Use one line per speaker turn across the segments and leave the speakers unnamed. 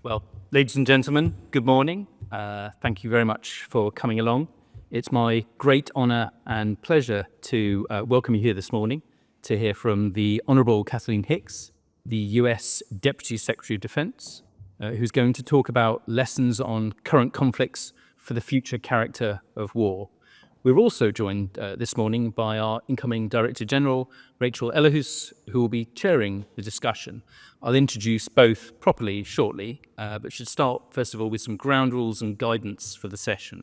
Well, ladies and gentlemen, good morning. Thank you very much for coming along. It's my great honour and pleasure to welcome you here this morning to hear from the Honourable Kathleen Hicks, the US Deputy Secretary of Defence, who's going to talk about lessons on current conflicts for the future character of war. We're also joined this morning by our incoming Director-General, Rachel Ellehuus, who will be chairing the discussion. I'll introduce both properly shortly, but should start, first of all, with some ground rules and guidance for the session.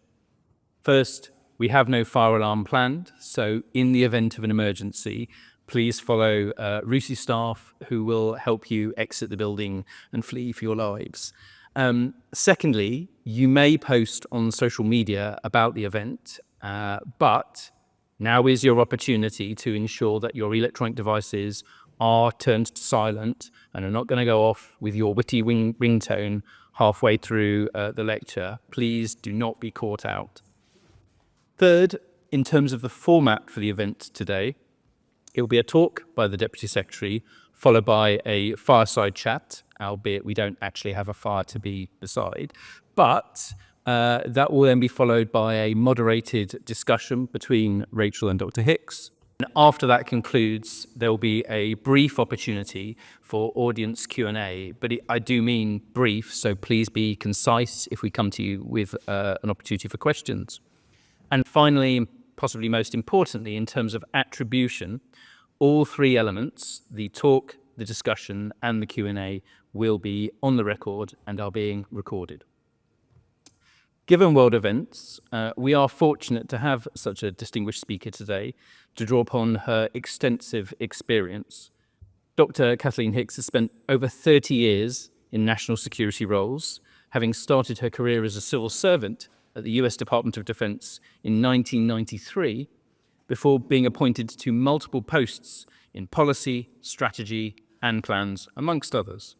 First, we have no fire alarm planned, so in the event of an emergency, please follow RUSI staff who will help you exit the building and flee for your lives. Secondly, you may post on social media about the event, but now is your opportunity to ensure that your electronic devices are turned to silent and are not going to go off with your witty ringtone halfway through the lecture. Please do not be caught out. Third, in terms of the format for the event today, it will be a talk by the Deputy Secretary, followed by a fireside chat, albeit we don't actually have a fire to be beside, but that will then be followed by a moderated discussion between Rachel and Dr. Hicks. And after that concludes, there will be a brief opportunity for audience Q&A, but I do mean brief, so please be concise if we come to you with an opportunity for questions. And finally, possibly most importantly, in terms of attribution, all three elements, the talk, the discussion, and the Q&A, will be on the record and are being recorded. Given world events, we are fortunate to have such a distinguished speaker today to draw upon her extensive experience. Dr. Kathleen Hicks has spent over 30 years in national security roles, having started her career as a civil servant at the US Department of Defense in 1993, before being appointed to multiple posts in policy, strategy, and plans, amongst others.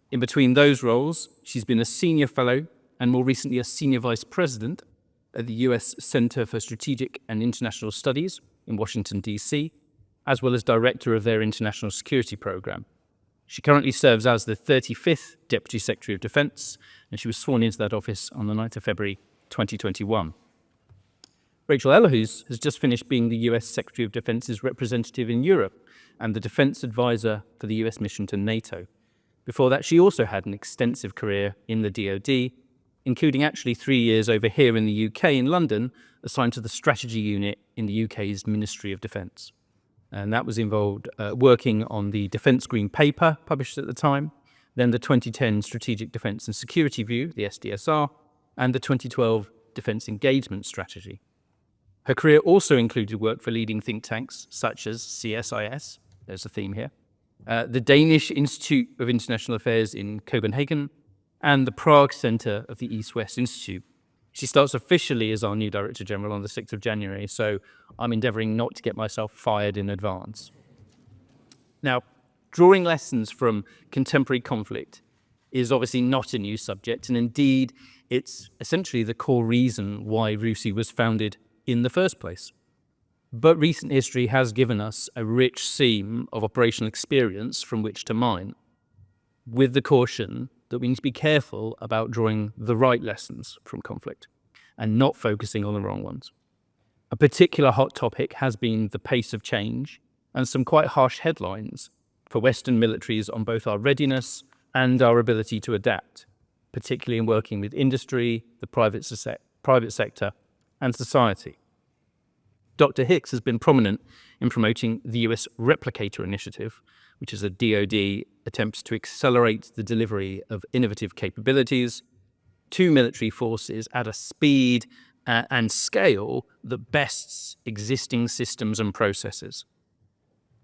In between those roles, she's been a senior fellow and more recently a senior vice president at the US Center for Strategic and International Studies in Washington, D.C., as well as director of their international security program. She currently serves as the 35th Deputy Secretary of Defense, and she was sworn into that office on the 9th of February 2021. Rachel Ellehuus has just finished being the US Secretary of Defense's representative in Europe and the defense advisor for the US mission to NATO. Before that, she also had an extensive career in the DoD, including actually 3 years over here in the UK in London, assigned to the strategy unit in the UK's Ministry of Defence. And that was involved working on the Defence Green Paper, published at the time, then the 2010 Strategic Defence and Security View, the SDSR, and the 2012 Defence Engagement Strategy. Her career also included work for leading think tanks such as CSIS, there's a theme here, the Danish Institute of International Affairs in Copenhagen, and the Prague Center of the East-West Institute. She starts officially as our new Director General on the 6th of January, so I'm endeavouring not to get myself fired in advance. Now, drawing lessons from contemporary conflict is obviously not a new subject, and indeed, it's essentially the core reason why RUSI was founded in the first place. But recent history has given us a rich seam of operational experience from which to mine, with the caution that we need to be careful about drawing the right lessons from conflict and not focusing on the wrong ones. A particular hot topic has been the pace of change and some quite harsh headlines for Western militaries on both our readiness and our ability to adapt, particularly in working with industry, the private sector, and society. Dr. Hicks has been prominent in promoting the US Replicator Initiative, which is a DoD attempt to accelerate the delivery of innovative capabilities to military forces at a speed and scale that bests existing systems and processes.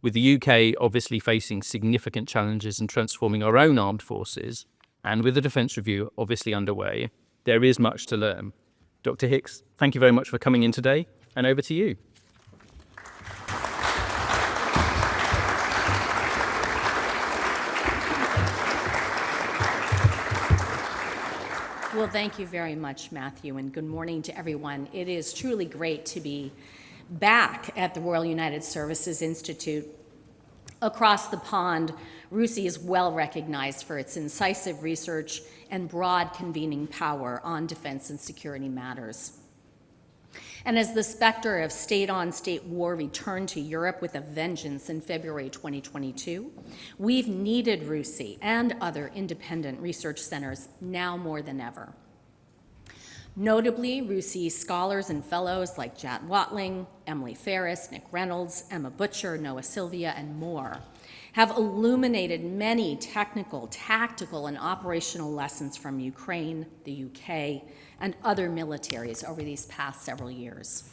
With the UK obviously facing significant challenges in transforming our own armed forces, and with the Defence Review obviously underway, there is much to learn. Dr. Hicks, thank you very much for coming in today, and over to you.
Well, thank you very much, Matthew, and good morning to everyone. It is truly great to be back at the Royal United Services Institute Across the pond, RUSI is well recognized for its incisive research and broad convening power on defense and security matters. And as the specter of state-on-state war returned to Europe with a vengeance in February 2022, we've needed RUSI and other independent research centers now more than ever. Notably, RUSI scholars and fellows like Jat Watling, Emily Ferris, Nick Reynolds, Emma Butcher, Noah Sylvia, and more have illuminated many technical, tactical, and operational lessons from Ukraine, the UK, and other militaries over these past several years.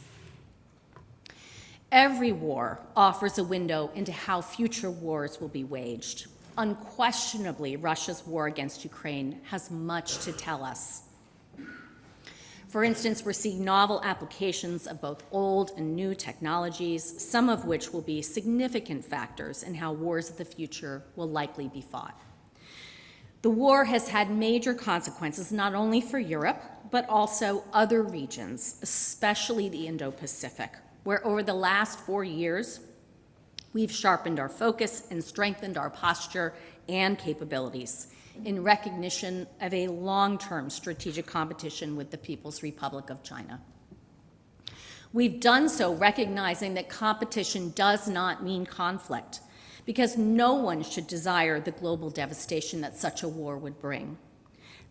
Every war offers a window into how future wars will be waged. Unquestionably, Russia's war against Ukraine has much to tell us. For instance, we're seeing novel applications of both old and new technologies, some of which will be significant factors in how wars of the future will likely be fought. The war has had major consequences not only for Europe, but also other regions, especially the Indo-Pacific, where over the last 4 years, we've sharpened our focus and strengthened our posture and capabilities in recognition of a long-term strategic competition with the People's Republic of China. We've done so recognizing that competition does not mean conflict, because no one should desire the global devastation that such a war would bring.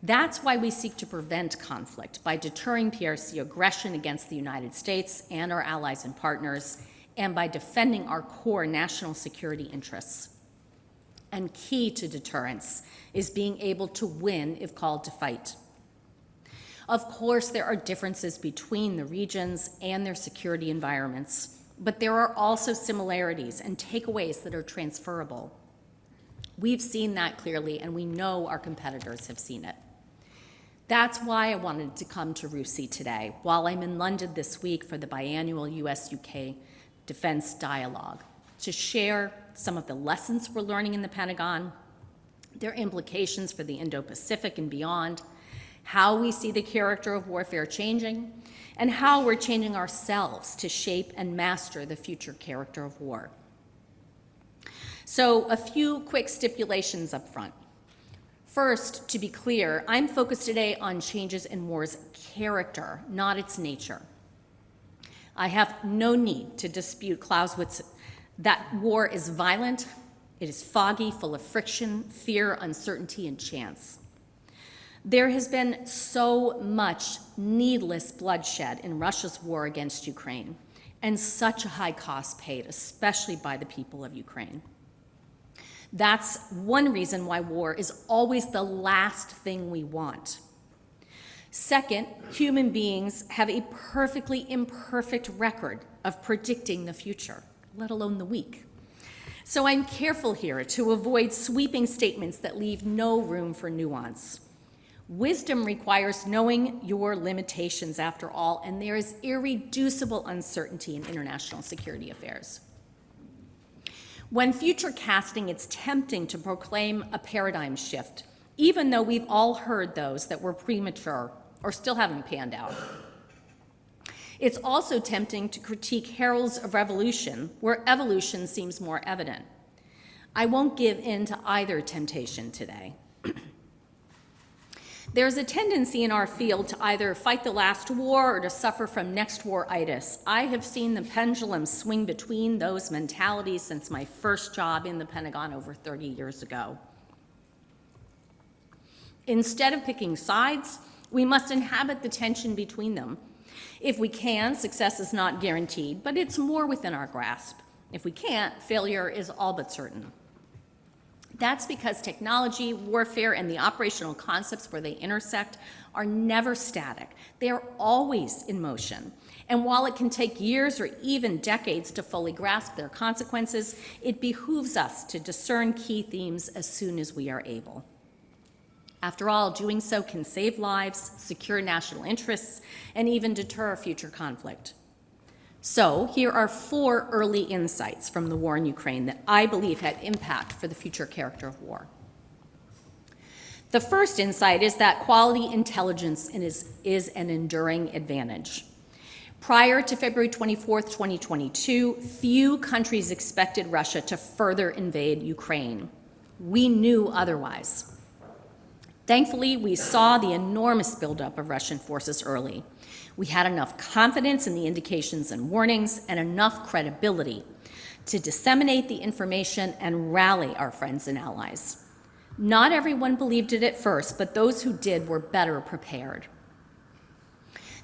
That's why we seek to prevent conflict by deterring PRC aggression against the United States and our allies and partners, and by defending our core national security interests. And key to deterrence is being able to win if called to fight. Of course, there are differences between the regions and their security environments, but there are also similarities and takeaways that are transferable. We've seen that clearly, and we know our competitors have seen it. That's why I wanted to come to RUSI today, while I'm in London this week for the biannual US-UK Defense Dialogue, to share some of the lessons we're learning in the Pentagon, their implications for the Indo-Pacific and beyond, how we see the character of warfare changing, and how we're changing ourselves to shape and master the future character of war. So, a few quick stipulations up front. First, to be clear, I'm focused today on changes in war's character, not its nature. I have no need to dispute Clausewitz that war is violent, it is foggy, full of friction, fear, uncertainty, and chance. There has been so much needless bloodshed in Russia's war against Ukraine, and such a high cost paid, especially by the people of Ukraine. That's one reason why war is always the last thing we want. Second, human beings have a perfectly imperfect record of predicting the future, let alone the weak. So I'm careful here to avoid sweeping statements that leave no room for nuance. Wisdom requires knowing your limitations, after all, and there is irreducible uncertainty in international security affairs. When future casting, it's tempting to proclaim a paradigm shift, even though we've all heard those that were premature or still haven't panned out. It's also tempting to critique heralds of revolution, where evolution seems more evident. I won't give in to either temptation today. There's a tendency in our field to either fight the last war or to suffer from next war-itis. I have seen the pendulum swing between those mentalities since my first job in the Pentagon over 30 years ago. Instead of picking sides, we must inhabit the tension between them. If we can, success is not guaranteed, but it's more within our grasp. If we can't, failure is all but certain. That's because technology, warfare, and the operational concepts where they intersect are never static. They are always in motion. And while it can take years or even decades to fully grasp their consequences, it behooves us to discern key themes as soon as we are able. After all, doing so can save lives, secure national interests, and even deter future conflict. So here are 4 early insights from the war in Ukraine that I believe had impact for the future character of war. The first insight is that quality intelligence is an enduring advantage. Prior to February 24th, 2022, few countries expected Russia to further invade Ukraine. We knew otherwise. Thankfully, we saw the enormous buildup of Russian forces early. We had enough confidence in the indications and warnings and enough credibility to disseminate the information and rally our friends and allies. Not everyone believed it at first, but those who did were better prepared.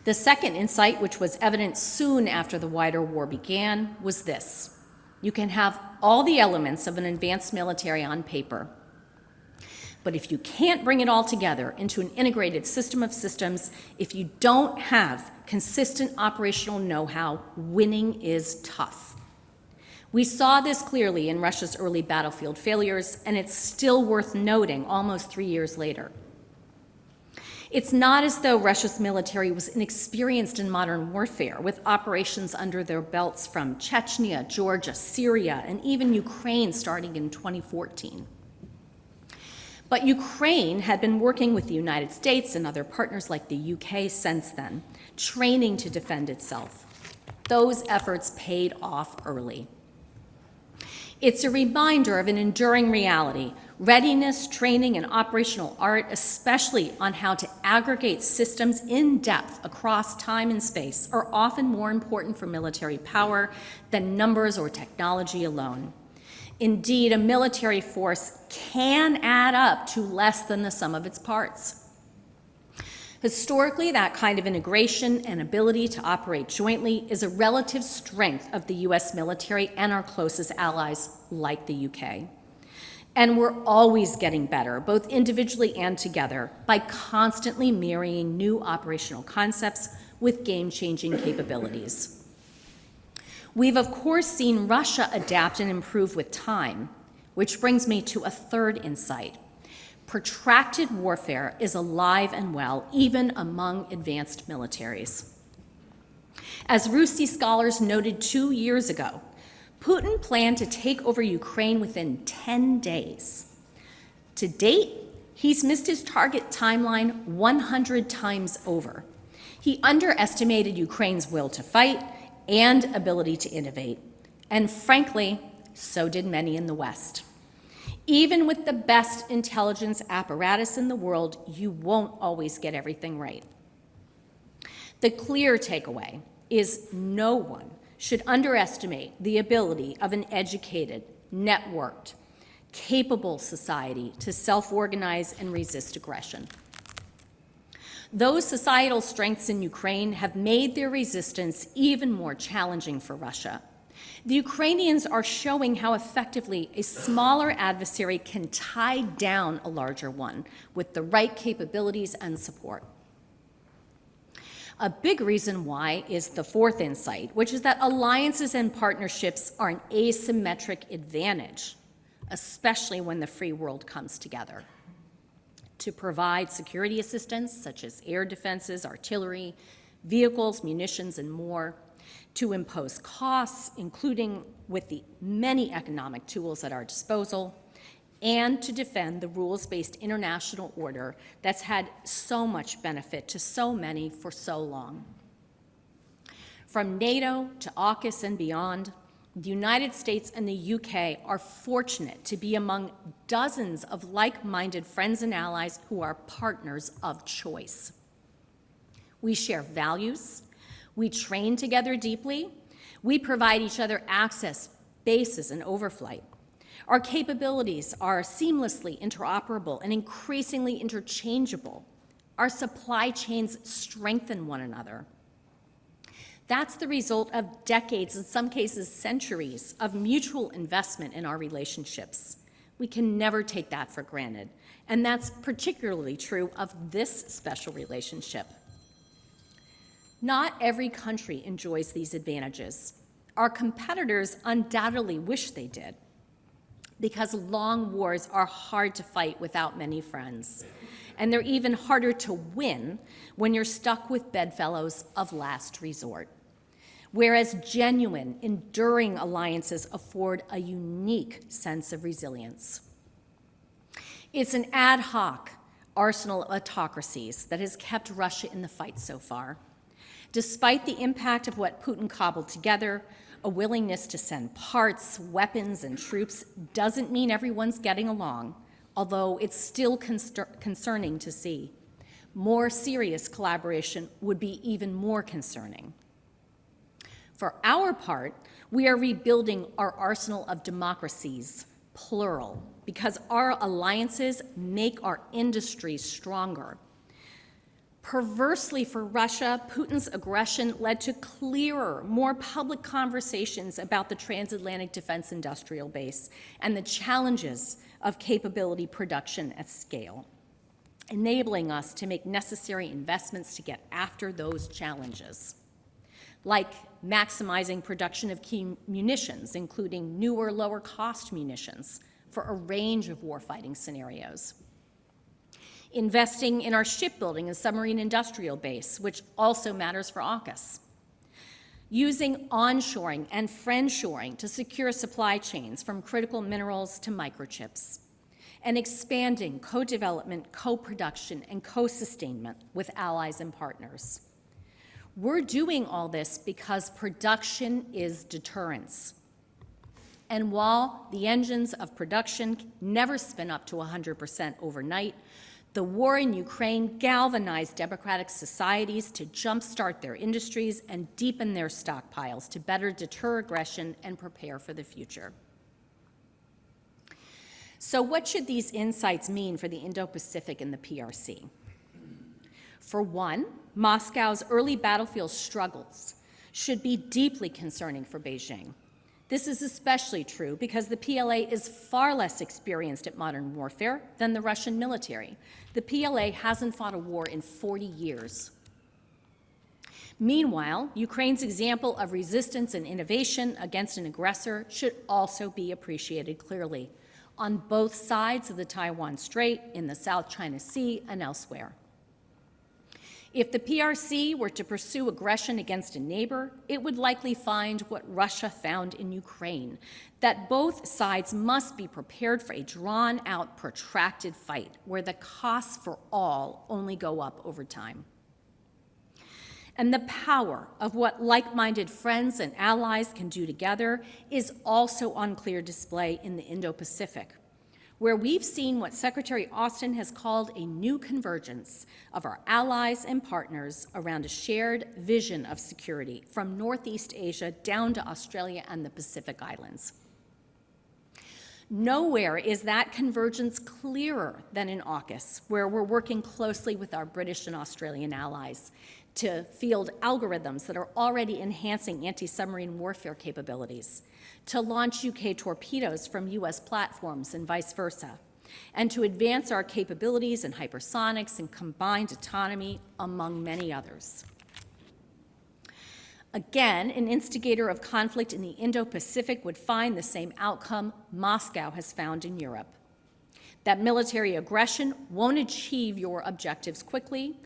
The second insight, which was evident soon after the wider war began, was this: you can have all the elements of an advanced military on paper, but if you can't bring it all together into an integrated system of systems, if you don't have consistent operational know-how, winning is tough. We saw this clearly in Russia's early battlefield failures, and it's still worth noting almost 3 years later. It's not as though Russia's military was inexperienced in modern warfare, with operations under their belts from Chechnya, Georgia, Syria, and even Ukraine starting in 2014. But Ukraine had been working with the United States and other partners like the UK since then, training to defend itself. Those efforts paid off early. It's a reminder of an enduring reality: readiness, training, and operational art, especially on how to aggregate systems in depth across time and space, are often more important for military power than numbers or technology alone. Indeed, a military force can add up to less than the sum of its parts. Historically, that kind of integration and ability to operate jointly is a relative strength of the US military and our closest allies, like the UK. And we're always getting better, both individually and together, by constantly marrying new operational concepts with game-changing capabilities. We've, of course, seen Russia adapt and improve with time, which brings me to a third insight. Protracted warfare is alive and well, even among advanced militaries. As RUSI scholars noted 2 years ago, Putin planned to take over Ukraine within 10 days. To date, he's missed his target timeline 100 times over. He underestimated Ukraine's will to fight and ability to innovate. And frankly, so did many in the West. Even with the best intelligence apparatus in the world, you won't always get everything right. The clear takeaway is no one should underestimate the ability of an educated, networked, capable society to self-organize and resist aggression. Those societal strengths in Ukraine have made their resistance even more challenging for Russia. The Ukrainians are showing how effectively a smaller adversary can tie down a larger one with the right capabilities and support. A big reason why is the fourth insight, which is that alliances and partnerships are an asymmetric advantage, especially when the free world comes together. To provide security assistance, such as air defenses, artillery, vehicles, munitions, and more, to impose costs, including with the many economic tools at our disposal, and to defend the rules-based international order that's had so much benefit to so many for so long. From NATO to AUKUS and beyond, the United States and the UK are fortunate to be among dozens of like-minded friends and allies who are partners of choice. We share values, we train together deeply, we provide each other access, bases, and overflight. Our capabilities are seamlessly interoperable and increasingly interchangeable. Our supply chains strengthen one another. That's the result of decades, in some cases centuries, of mutual investment in our relationships. We can never take that for granted, and that's particularly true of this special relationship. Not every country enjoys these advantages. Our competitors undoubtedly wish they did, because long wars are hard to fight without many friends. And they're even harder to win when you're stuck with bedfellows of last resort. Whereas genuine, enduring alliances afford a unique sense of resilience. It's an ad hoc arsenal of autocracies that has kept Russia in the fight so far. Despite the impact of what Putin cobbled together, a willingness to send parts, weapons, and troops doesn't mean everyone's getting along, although it's still concerning to see. More serious collaboration would be even more concerning. For our part, we are rebuilding our arsenal of democracies, plural, because our alliances make our industries stronger. Perversely for Russia, Putin's aggression led to clearer, more public conversations about the transatlantic defense industrial base and the challenges of capability production at scale, enabling us to make necessary investments to get after those challenges, like maximizing production of key munitions, including newer, lower-cost munitions for a range of warfighting scenarios. Investing in our shipbuilding and submarine industrial base, which also matters for AUKUS. Using onshoring and friendshoring to secure supply chains from critical minerals to microchips. And expanding co-development, co-production, and co-sustainment with allies and partners. We're doing all this because production is deterrence. And while the engines of production never spin up to 100% overnight, the war in Ukraine galvanized democratic societies to jumpstart their industries and deepen their stockpiles to better deter aggression and prepare for the future. So what should these insights mean for the Indo-Pacific and the PRC? For one, Moscow's early battlefield struggles should be deeply concerning for Beijing. This is especially true because the PLA is far less experienced at modern warfare than the Russian military. The PLA hasn't fought a war in 40 years. Meanwhile, Ukraine's example of resistance and innovation against an aggressor should also be appreciated clearly on both sides of the Taiwan Strait, in the South China Sea, and elsewhere. If the PRC were to pursue aggression against a neighbor, it would likely find what Russia found in Ukraine, that both sides must be prepared for a drawn-out, protracted fight where the costs for all only go up over time. And the power of what like-minded friends and allies can do together is also on clear display in the Indo-Pacific, where we've seen what Secretary Austin has called a new convergence of our allies and partners around a shared vision of security from Northeast Asia down to Australia and the Pacific Islands. Nowhere is that convergence clearer than in AUKUS, where we're working closely with our British and Australian allies to field algorithms that are already enhancing anti-submarine warfare capabilities, to launch UK torpedoes from US platforms and vice versa, and to advance our capabilities in hypersonics and combined autonomy, among many others. Again, an instigator of conflict in the Indo-Pacific would find the same outcome Moscow has found in Europe, that military aggression won't achieve your objectives quickly,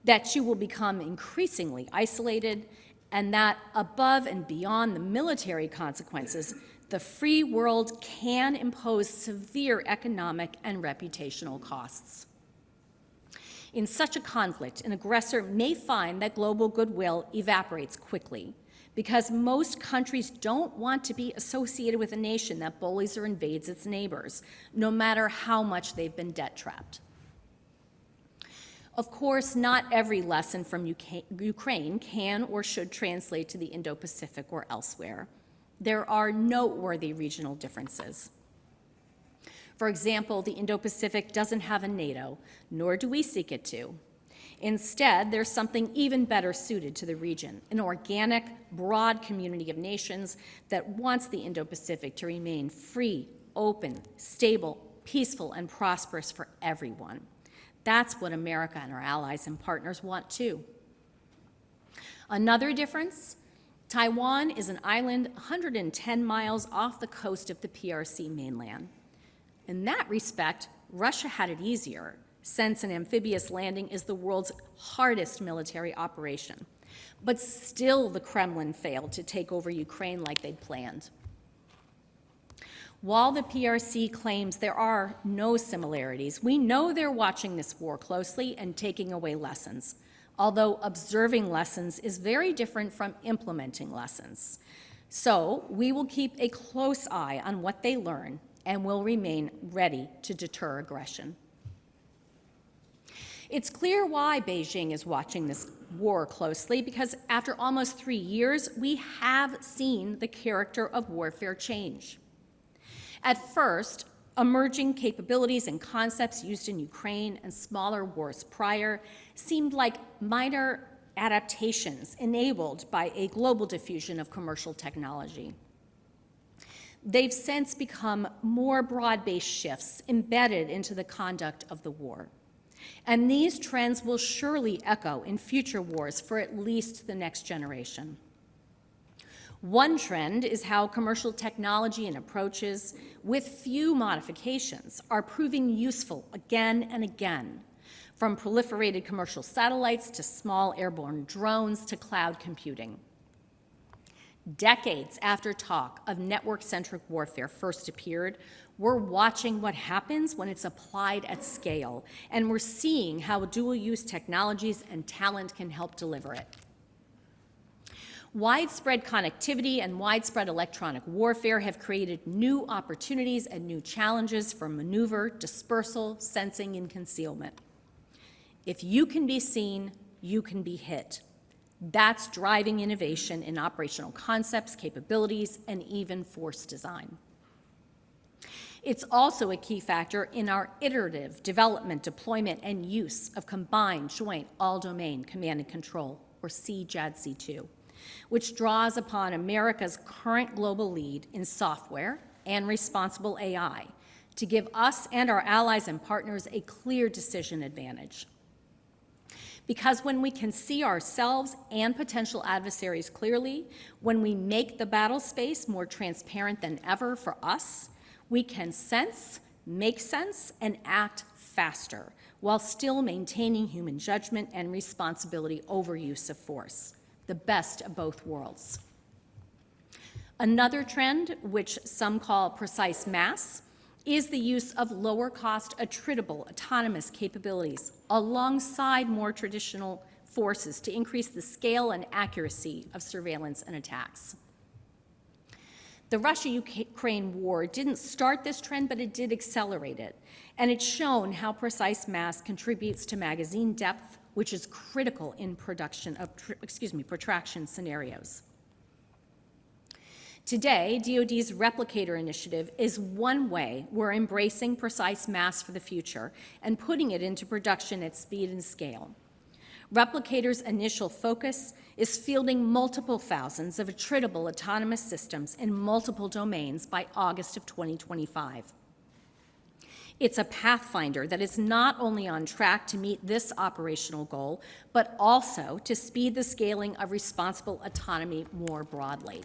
that you will become increasingly isolated, and that above and beyond the military consequences, the free world can impose severe economic and reputational costs. In such a conflict, an aggressor may find that global goodwill evaporates quickly because most countries don't want to be associated with a nation that bullies or invades its neighbors, no matter how much they've been debt-trapped. Of course, not every lesson from Ukraine can or should translate to the Indo-Pacific or elsewhere. There are noteworthy regional differences. For example, the Indo-Pacific doesn't have a NATO, nor do we seek it to. Instead, there's something even better suited to the region, an organic, broad community of nations that wants the Indo-Pacific to remain free, open, stable, peaceful, and prosperous for everyone. That's what America and our allies and partners want too. Another difference, Taiwan is an island 110 miles off the coast of the PRC mainland. In that respect, Russia had it easier, since an amphibious landing is the world's hardest military operation. But still the Kremlin failed to take over Ukraine like they'd planned. While the PRC claims there are no similarities, we know they're watching this war closely and taking away lessons. although observing lessons is very different from implementing lessons. So we will keep a close eye on what they learn and will remain ready to deter aggression. It's clear why Beijing is watching this war closely, because after almost 3 years, we have seen the character of warfare change. At first, emerging capabilities and concepts used in Ukraine and smaller wars prior seemed like minor adaptations enabled by a global diffusion of commercial technology. They've since become more broad-based shifts embedded into the conduct of the war. And these trends will surely echo in future wars for at least the next generation. One trend is how commercial technology and approaches, with few modifications, are proving useful again and again, from proliferated commercial satellites to small airborne drones to cloud computing. Decades after talk of network-centric warfare first appeared, we're watching what happens when it's applied at scale, and we're seeing how dual-use technologies and talent can help deliver it. Widespread connectivity and widespread electronic warfare have created new opportunities and new challenges for maneuver, dispersal, sensing, and concealment. If you can be seen, you can be hit. That's driving innovation in operational concepts, capabilities, and even force design. It's also a key factor in our iterative development, deployment, and use of Combined Joint All-Domain Command and Control, or CJADC2, which draws upon America's current global lead in software and responsible AI to give us and our allies and partners a clear decision advantage. Because when we can see ourselves and potential adversaries clearly, when we make the battle space more transparent than ever for us, we can sense, make sense, and act faster, while still maintaining human judgment and responsibility over use of force, the best of both worlds. Another trend, which some call precise mass, is the use of lower-cost, attritable, autonomous capabilities alongside more traditional forces to increase the scale and accuracy of surveillance and attacks. The Russia-Ukraine war didn't start this trend, but it did accelerate it, and it's shown how precise mass contributes to magazine depth, which is critical in protraction scenarios. Today, DoD's Replicator initiative is one way we're embracing precise mass for the future and putting it into production at speed and scale. Replicator's initial focus is fielding multiple thousands of attritable autonomous systems in multiple domains by August of 2025. It's a pathfinder that is not only on track to meet this operational goal, but also to speed the scaling of responsible autonomy more broadly.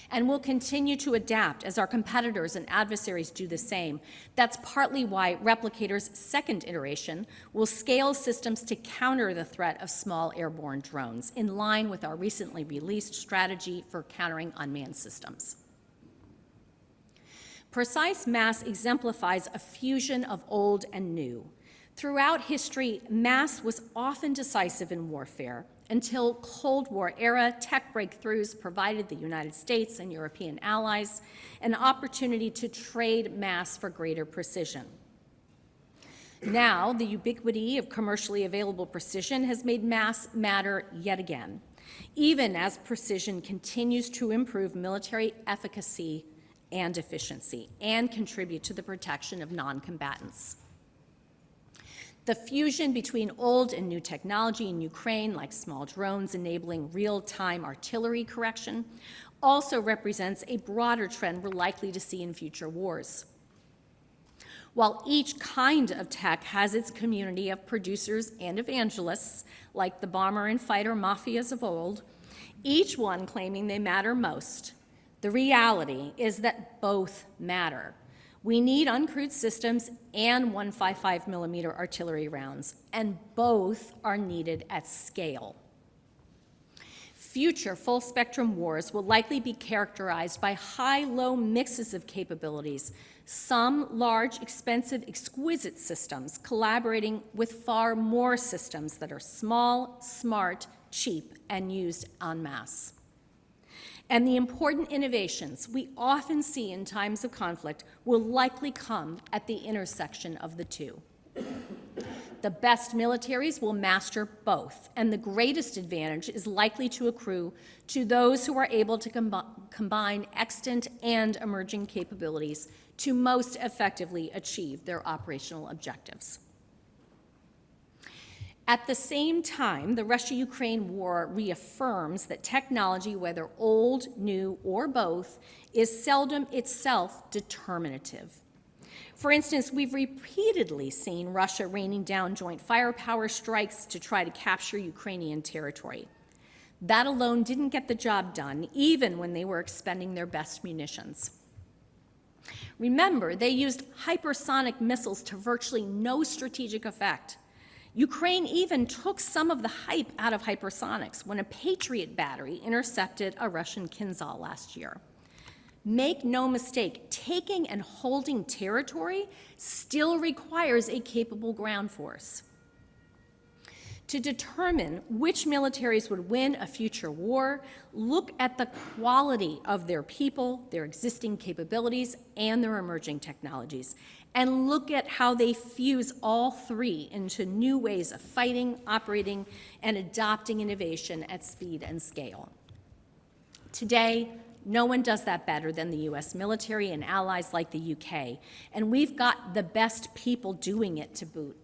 And we'll continue to adapt as our competitors and adversaries do the same. That's partly why Replicator's second iteration will scale systems to counter the threat of small airborne drones, in line with our recently released strategy for countering unmanned systems. Precise mass exemplifies a fusion of old and new. Throughout history, mass was often decisive in warfare, until Cold War-era tech breakthroughs provided the United States and European allies an opportunity to trade mass for greater precision. Now, the ubiquity of commercially available precision has made mass matter yet again, even as precision continues to improve military efficacy and efficiency and contribute to the protection of non-combatants. The fusion between old and new technology in Ukraine, like small drones enabling real-time artillery correction, also represents a broader trend we're likely to see in future wars. While each kind of tech has its community of producers and evangelists, like the bomber and fighter mafias of old, each one claiming they matter most, the reality is that both matter. We need uncrewed systems and 155 millimeter artillery rounds, and both are needed at scale. Future full-spectrum wars will likely be characterized by high-low mixes of capabilities Some large, expensive, exquisite systems collaborating with far more systems that are small, smart, cheap, and used en masse. And the important innovations we often see in times of conflict will likely come at the intersection of the two. The best militaries will master both, and the greatest advantage is likely to accrue to those who are able to combine extant and emerging capabilities to most effectively achieve their operational objectives. At the same time, the Russia-Ukraine war reaffirms that technology, whether old, new, or both, is seldom itself determinative. For instance, we've repeatedly seen Russia raining down joint firepower strikes to try to capture Ukrainian territory. That alone didn't get the job done, even when they were expending their best munitions. Remember, they used hypersonic missiles to virtually no strategic effect. Ukraine even took some of the hype out of hypersonics when a Patriot battery intercepted a Russian Kinzhal last year. Make no mistake, taking and holding territory still requires a capable ground force. To determine which militaries would win a future war, look at the quality of their people, their existing capabilities, and their emerging technologies, and look at how they fuse all three into new ways of fighting, operating, and adopting innovation at speed and scale. Today, no one does that better than the US military and allies like the UK, and we've got the best people doing it to boot.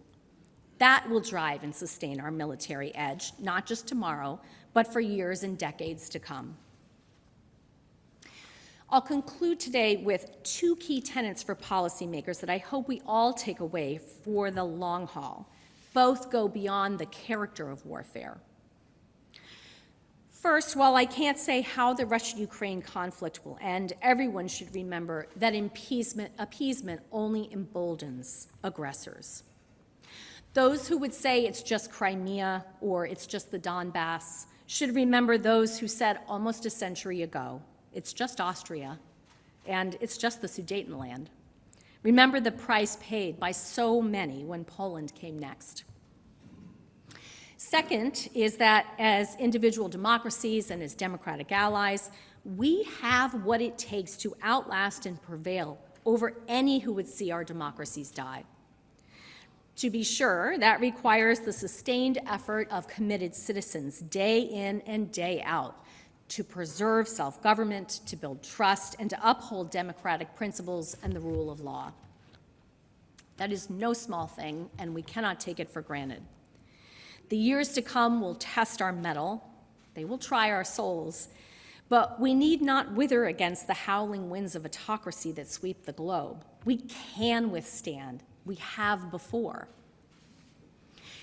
That will drive and sustain our military edge, not just tomorrow, but for years and decades to come. I'll conclude today with two key tenets for policymakers that I hope we all take away for the long haul. Both go beyond the character of warfare. First, while I can't say how the Russia-Ukraine conflict will end, everyone should remember that appeasement only emboldens aggressors. Those who would say it's just Crimea or it's just the Donbass should remember those who said almost a century ago, it's just Austria and it's just the Sudetenland. Remember the price paid by so many when Poland came next. Second is that as individual democracies and as democratic allies, we have what it takes to outlast and prevail over any who would see our democracies die. To be sure, that requires the sustained effort of committed citizens day in and day out to preserve self-government, to build trust, and to uphold democratic principles and the rule of law. That is no small thing, and we cannot take it for granted. The years to come will test our mettle, they will try our souls, but we need not wither against the howling winds of autocracy that sweep the globe. We can withstand. We have before.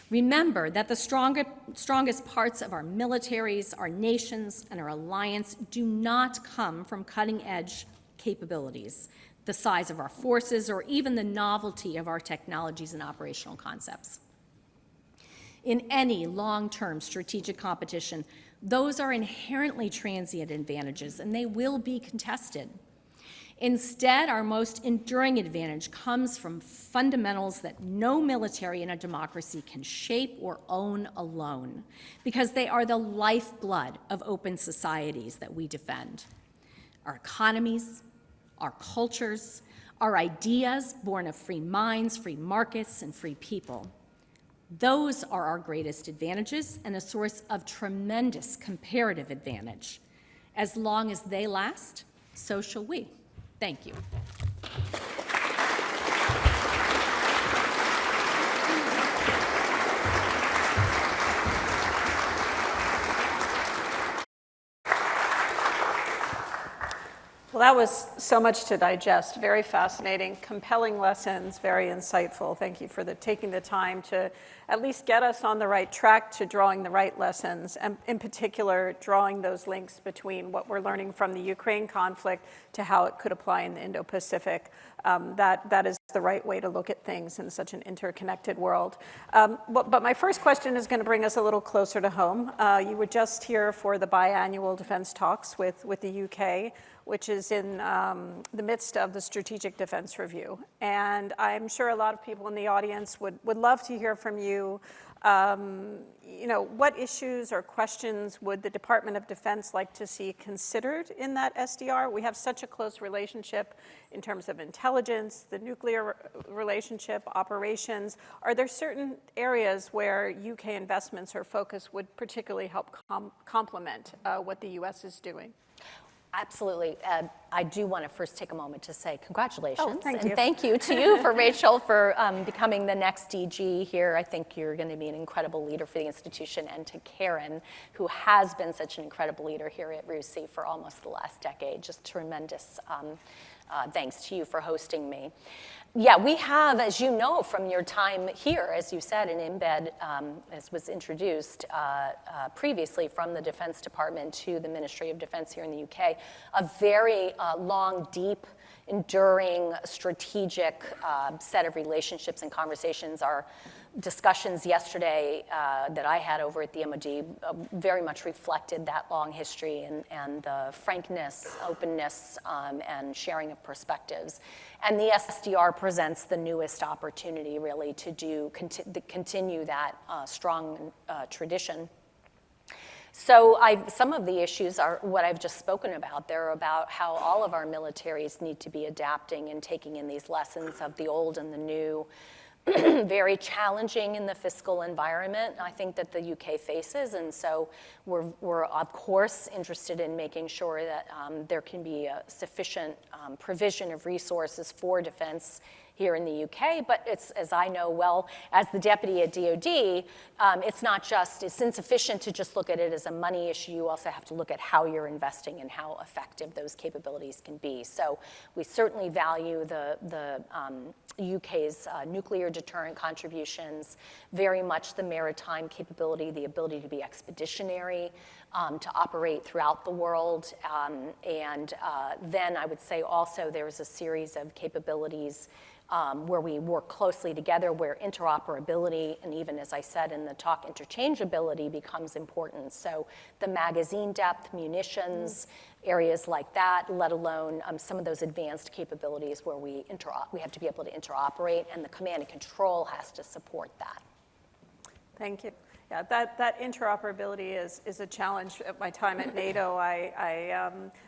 Remember that the strongest parts of our militaries, our nations, and our alliance do not come from cutting-edge capabilities, the size of our forces, or even the novelty of our technologies and operational concepts. In any long-term strategic competition, those are inherently transient advantages, and they will be contested. Instead, our most enduring advantage comes from fundamentals that no military in a democracy can shape or own alone, because they are the lifeblood of open societies that we defend. Our economies, our cultures, our ideas born of free minds, free markets, and free people. Those are our greatest advantages and a source of tremendous comparative advantage. As long as they last, so shall we. Thank you.
Well, that was so much to digest. Very fascinating, compelling lessons, very insightful. Thank you for taking the time to at least get us on the right track to drawing the right lessons, and in particular, drawing those links between what we're learning from the Ukraine conflict to how it could apply in the Indo-Pacific. That is the right way to look at things in such an interconnected world. But my first question is going to bring us a little closer to home. You were just here for the biannual defense talks with the UK, which is in the midst of the Strategic Defense Review. And I'm sure a lot of people in the audience would love to hear from you. What issues or questions would the Department of Defense like to see considered in that SDR? We have such a close relationship in terms of intelligence, the nuclear relationship, operations. Are there certain areas where UK investments or focus would particularly help complement what the US is doing?
Absolutely. I do want to first take a moment to say congratulations.
Oh, thank you.
And thank you to you, for Rachel, for becoming the next DG here. I think you're going to be an incredible leader for the institution, and to Karen, who has been such an incredible leader here at RUSI for almost the last decade. Just tremendous thanks to you for hosting me. Yeah, we have, as you know from your time here, as you said, in embed, as was introduced previously from the Defense Department to the Ministry of Defense here in the UK, a very long, deep, enduring, strategic set of relationships and conversations. Our discussions yesterday that I had over at the MOD very much reflected that long history and the frankness, openness, and sharing of perspectives. And the SDR presents the newest opportunity, really, to continue that strong tradition. So some of the issues are what I've just spoken about. They're about how all of our militaries need to be adapting and taking in these lessons of the old and the new. Very challenging in the fiscal environment, I think, that the UK faces, and so we're of course interested in making sure that there can be a sufficient provision of resources for defense here in the UK, but it's, as I know well, as the deputy at DoD, it's insufficient to just look at it as a money issue. You also have to look at how you're investing and how effective those capabilities can be. So we certainly value the UK's nuclear deterrent contributions, very much the maritime capability, the ability to be expeditionary, to operate throughout the world. And then I would say also there's a series of capabilities where we work closely together, where interoperability, and even as I said in the talk, interchangeability becomes important. So the magazine depth, munitions, areas like that, let alone some of those advanced capabilities where we have to be able to interoperate, and the command and control has to support that.
Thank you. Yeah, that interoperability is a challenge. At my time at NATO,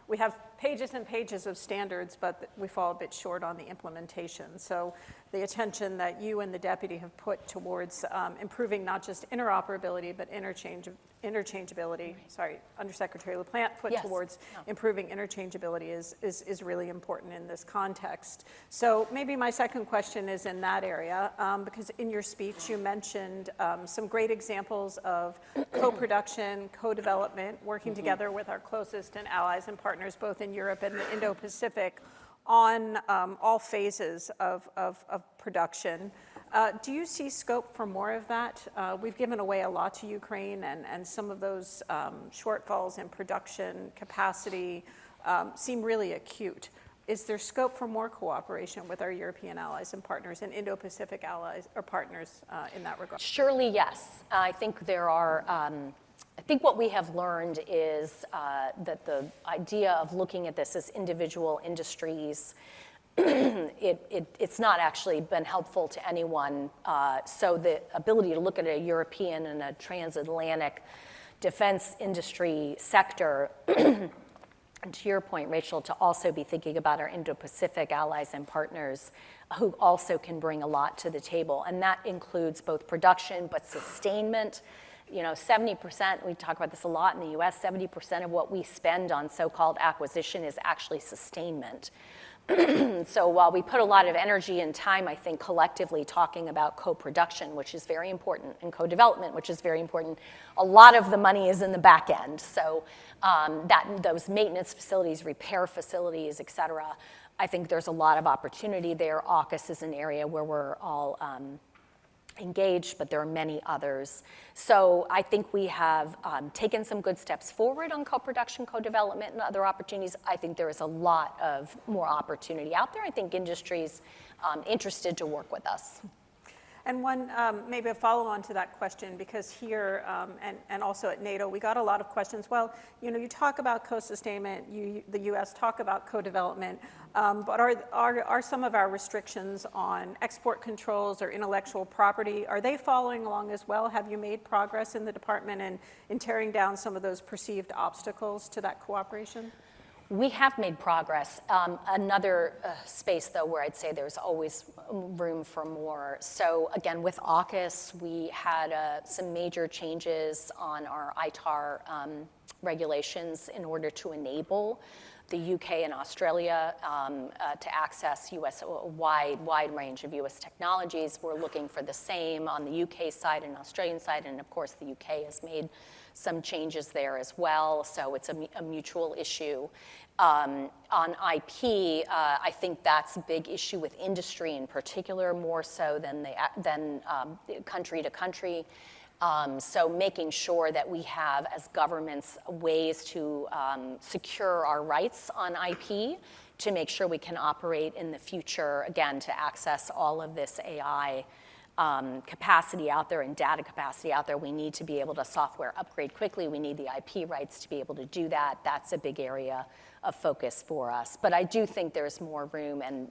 we have pages and pages of standards, but we fall a bit short on the implementation. So the attention that you and the deputy have put towards improving not just interoperability, but interchangeability, sorry, Undersecretary LaPlante put towards improving interchangeability is really important in this context. So maybe my second question is in that area, because in your speech you mentioned some great examples of co-production, co-development, working together with our closest and allies and partners both in Europe and the Indo-Pacific on all phases of production. Do you see scope for more of that? We've given away a lot to Ukraine, and some of those shortfalls in production capacity seem really acute. Is there scope for more cooperation with our European allies and partners and Indo-Pacific allies or partners in that regard?
Surely, yes. I think there are. I think what we have learned is that the idea of looking at this as individual industries, it's not actually been helpful to anyone. So the ability to look at a European and a transatlantic defense industry sector, and to your point, Rachel, to also be thinking about our Indo-Pacific allies and partners who also can bring a lot to the table. And that includes both production, but sustainment. 70%, we talk about this a lot in the US, 70% of what we spend on so-called acquisition is actually sustainment. So while we put a lot of energy and time, I think, collectively talking about co-production, which is very important, and co-development, which is very important, a lot of the money is in the back end. So those maintenance facilities, repair facilities, et cetera, I think there's a lot of opportunity there. AUKUS is an area where we're all engaged, but there are many others. So I think we have taken some good steps forward on co-production, co-development, and other opportunities. I think there is a lot of more opportunity out there. I think industry's interested to work with us.
And one, maybe a follow-on to that question, because here and also at NATO, we got a lot of questions. Well, you talk about co-sustainment, the U.S. talk about co-development, but are some of our restrictions on export controls or intellectual property, are they following along as well? Have you made progress in the department in tearing down some of those perceived obstacles to that cooperation?
We have made progress. Another space, though, where I'd say there's always room for more. So again, with AUKUS, we had some major changes on our ITAR regulations in order to enable the UK and Australia to access a wide range of US technologies. We're looking for the same on the UK side and Australian side, and of course the UK has made some changes there as well, so it's a mutual issue. On IP, I think that's a big issue with industry in particular, more so than country to country. So making sure that we have, as governments, ways to secure our rights on IP to make sure we can operate in the future, again, to access all of this AI capacity out there and data capacity out there. We need to be able to software upgrade quickly. We need the IP rights to be able to do that. That's a big area of focus for us. But I do think there's more room, and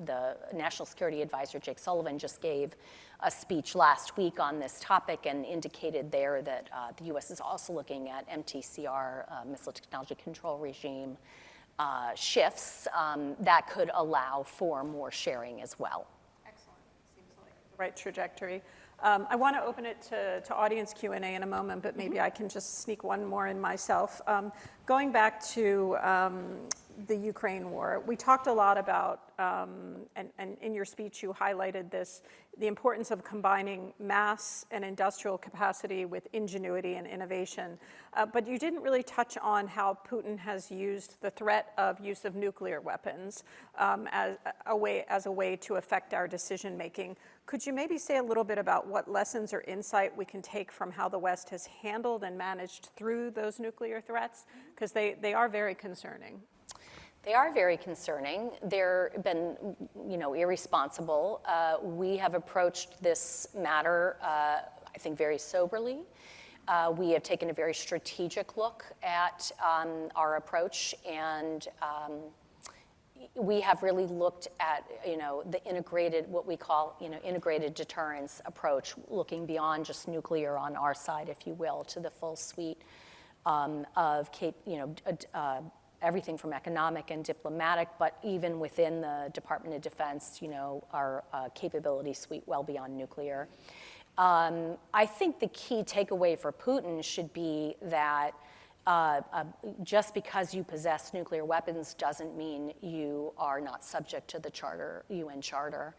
the National Security Advisor, Jake Sullivan, just gave a speech last week on this topic and indicated there that the U.S. is also looking at MTCR, Missile Technology Control Regime, shifts that could allow for more sharing as well.
Excellent. Seems like the right trajectory. I want to open it to audience Q&A in a moment, but maybe I can just sneak one more in myself. Going back to the Ukraine war, we talked a lot about, and in your speech you highlighted this, the importance of combining mass and industrial capacity with ingenuity and innovation. But you didn't really touch on how Putin has used the threat of use of nuclear weapons as a way to affect our decision making. Could you maybe say a little bit about what lessons or insight we can take from how the West has handled and managed through those nuclear threats? Because they are very concerning.
They are very concerning. They've been, irresponsible. We have approached this matter, I think, very soberly. We have taken a very strategic look at our approach, and we have really looked at, the integrated, what we call, integrated deterrence approach, looking beyond just nuclear on our side, if you will, to the full suite of, everything from economic and diplomatic, but even within the Department of Defense, our capability suite well beyond nuclear. I think the key takeaway for Putin should be that just because you possess nuclear weapons doesn't mean you are not subject to the UN Charter,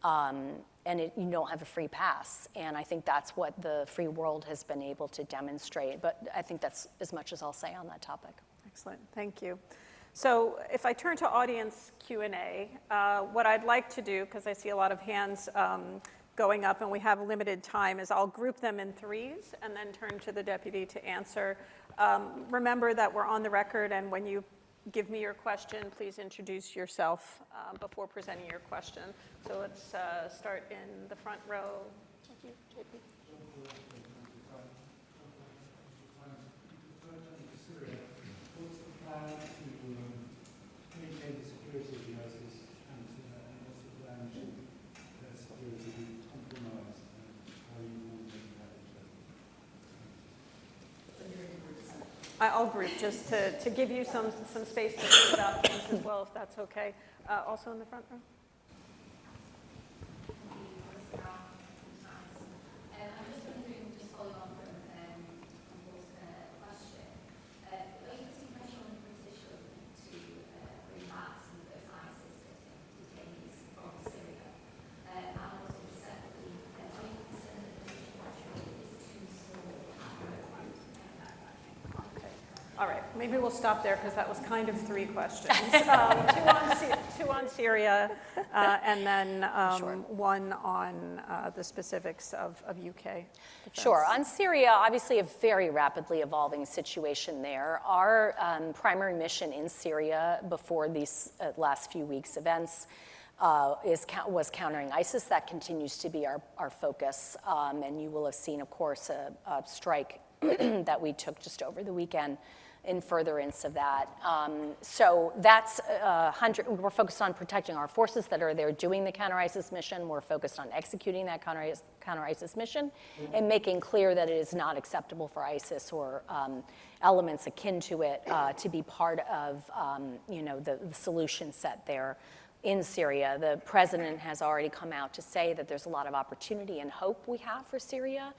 and you don't have a free pass. And I think that's what the free world has been able to demonstrate. But I think that's as much as I'll say on that topic.
Excellent, thank you. So if I turn to audience Q&A, what I'd like to do, because I see a lot of hands going up and we have limited time, is I'll group them in threes and then turn to the deputy to answer. Remember that we're on the record, and when you give me your question, please introduce yourself before presenting your question. So let's start in the front row. Thank you, JP.
What's the plan to maintain the security of the ISIS, and what's the plan to their security be compromised, and how are you going to make that?
I'll group just to give you some space to think about things as well, if that's okay. Also in the front row. All right, maybe we'll stop there because that was kind of 3 questions. Two on Syria, and then one on the specifics of UK defense.
Sure. On Syria, obviously a very rapidly evolving situation there. Our primary mission in Syria before these last few weeks' events was countering ISIS. That continues to be our focus. And you will have seen, of course, a strike that we took just over the weekend in furtherance of that. So that's we're focused on protecting our forces that are there doing the counter-ISIS mission. We're focused on executing that counter-ISIS mission and making clear that it is not acceptable for ISIS or elements akin to it to be part of the solution set there in Syria. The president has already come out to say that there's a lot of opportunity and hope we have for Syria.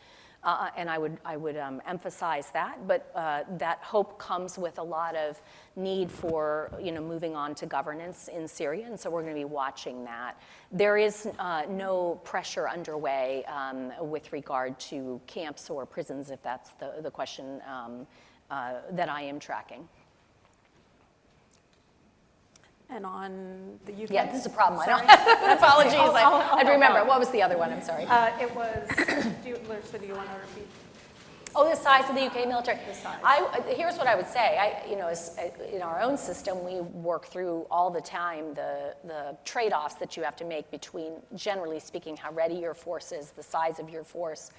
And I would emphasize that, but that hope comes with a lot of need for moving on to governance in Syria, and so we're going to be watching that. There is no pressure underway with regard to camps or prisons, if that's the question that I am tracking.
And on the UK?
Yeah, this is a problem. Apologies. I'd remember. What was the other one? I'm sorry.
It was, do you want to repeat?
Oh, the size of the UK military.
The size.
Here's what I would say. In our own system, we work through all the time the trade-offs that you have to make between, generally speaking, how ready your force is, the size of your force,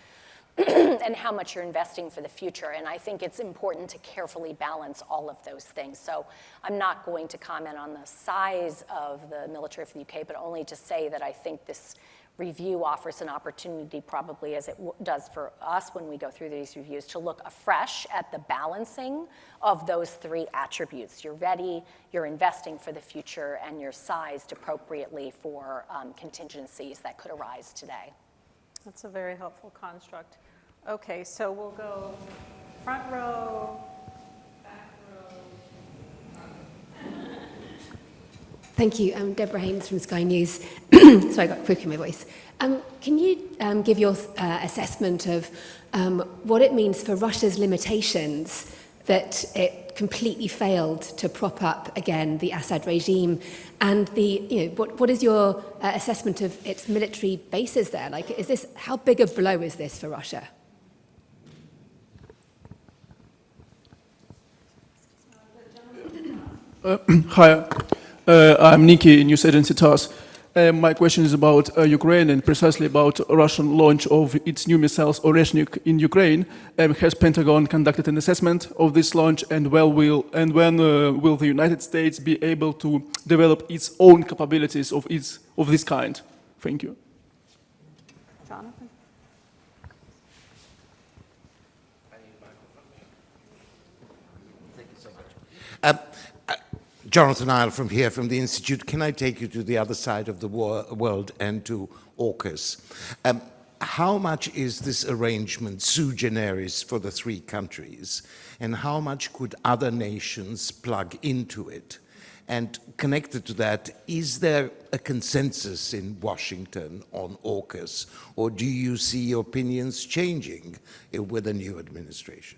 and how much you're investing for the future. And I think it's important to carefully balance all of those things. So I'm not going to comment on the size of the military for the UK, but only to say that I think this review offers an opportunity, probably as it does for us when we go through these reviews, to look afresh at the balancing of those 3 attributes. You're ready, you're investing for the future, and you're sized appropriately for contingencies that could arise today.
That's a very helpful construct. Okay, so we'll go front row, back row.
Thank you. I'm Deborah Haynes from Sky News. Sorry, I got quick in my voice. Can you give your assessment of what it means for Russia's limitations that it completely failed to prop up again the Assad regime, and what is your assessment of its military bases there? Like, how big a blow is this for Russia?
Hi, I'm Nikki, News Agency TASS. My question is about Ukraine and precisely about Russian launch of its new missiles Oreshnik in Ukraine. Has Pentagon conducted an assessment of this launch, and when will the United States be able to develop its own capabilities of this kind? Thank you.
Jonathan?
Thank you so much. Jonathan Isle from the Institute. Can I take you to the other side of the world and to AUKUS? How much is this arrangement sui generis for the 3 countries, and how much could other nations plug into it? And connected to that, is there a consensus in Washington on AUKUS, or do you see opinions changing with the new administration?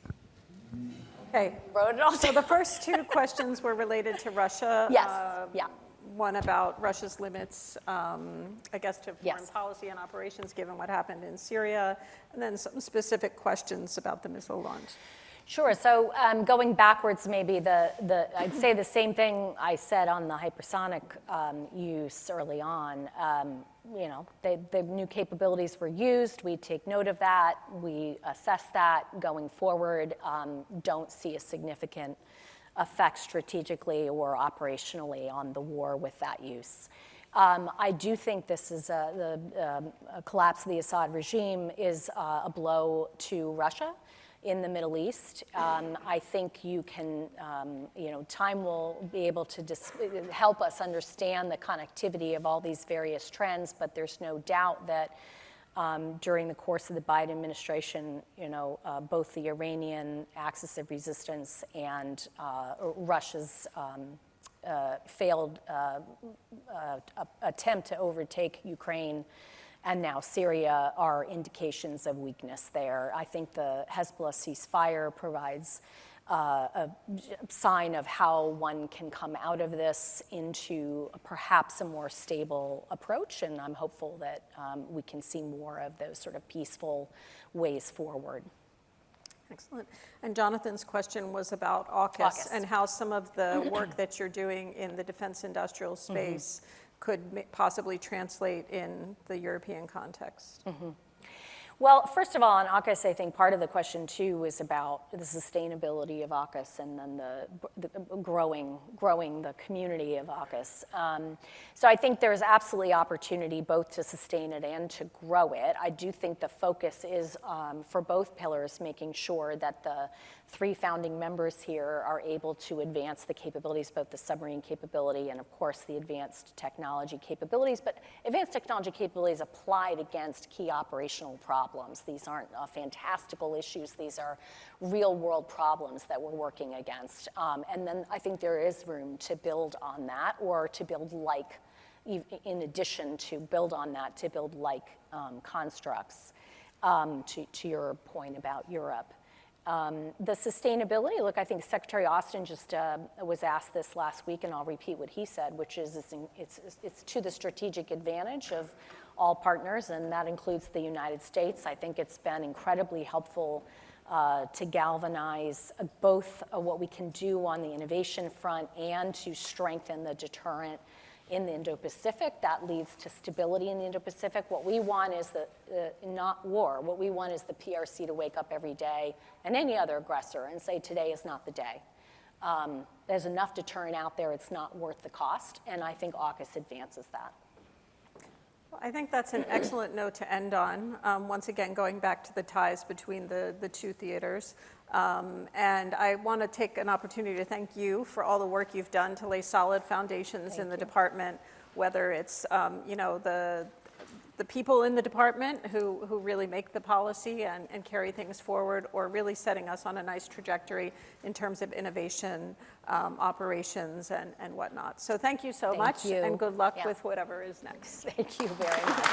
Okay.
Wrote it all
So the first 2 questions were related to Russia.
Yes, yeah.
One about Russia's limits, I guess, to foreign
Yes.
policy and operations, given what happened in Syria, and then some specific questions about the missile launch.
Sure. So going backwards, maybe I'd say the same thing I said on the hypersonic use early on. The new capabilities were used. We take note of that. We assess that going forward. Don't see a significant effect strategically or operationally on the war with that use. I do think this is the collapse of the Assad regime is a blow to Russia in the Middle East. I think you can, time will be able to help us understand the connectivity of all these various trends, but there's no doubt that during the course of the Biden administration, both the Iranian axis of resistance and Russia's failed attempt to overtake Ukraine and now Syria are indications of weakness there. I think the Hezbollah ceasefire provides a sign of how one can come out of this into perhaps a more stable approach, and I'm hopeful that we can see more of those sort of peaceful ways forward.
Excellent. And Jonathan's question was about AUKUS and how some of the work that you're doing in the defense industrial space could possibly translate in the European context.
Well, first of all, on AUKUS, I think part of the question, too, is about the sustainability of AUKUS and then the growing the community of AUKUS. So I think there's absolutely opportunity both to sustain it and to grow it. I do think the focus is for both pillars, making sure that the 3 founding members here are able to advance the capabilities, both the submarine capability and, of course, the advanced technology capabilities. But advanced technology capabilities applied against key operational problems. These aren't fantastical issues. These are real-world problems that we're working against. And then I think there is room to build on that, or to build like, in addition to build on that, to build like constructs, to your point about Europe. The sustainability, look, I think Secretary Austin just was asked this last week, and I'll repeat what he said, which is it's to the strategic advantage of all partners, and that includes the United States. I think it's been incredibly helpful to galvanize both what we can do on the innovation front and to strengthen the deterrent in the Indo-Pacific. That leads to stability in the Indo-Pacific. What we want is not war. What we want is the PRC to wake up every day, and any other aggressor, and say today is not the day. There's enough deterrent out there, it's not worth the cost, and I think AUKUS advances that.
Well, I think that's an excellent note to end on. Once again, going back to the ties between the 2 theaters. And I want to take an opportunity to thank you for all the work you've done to lay solid foundations in the department, whether it's the people in the department who really make the policy and carry things forward, or really setting us on a nice trajectory in terms of innovation, operations, and whatnot. So thank you so much, and good luck with whatever is next.
Thank you very much.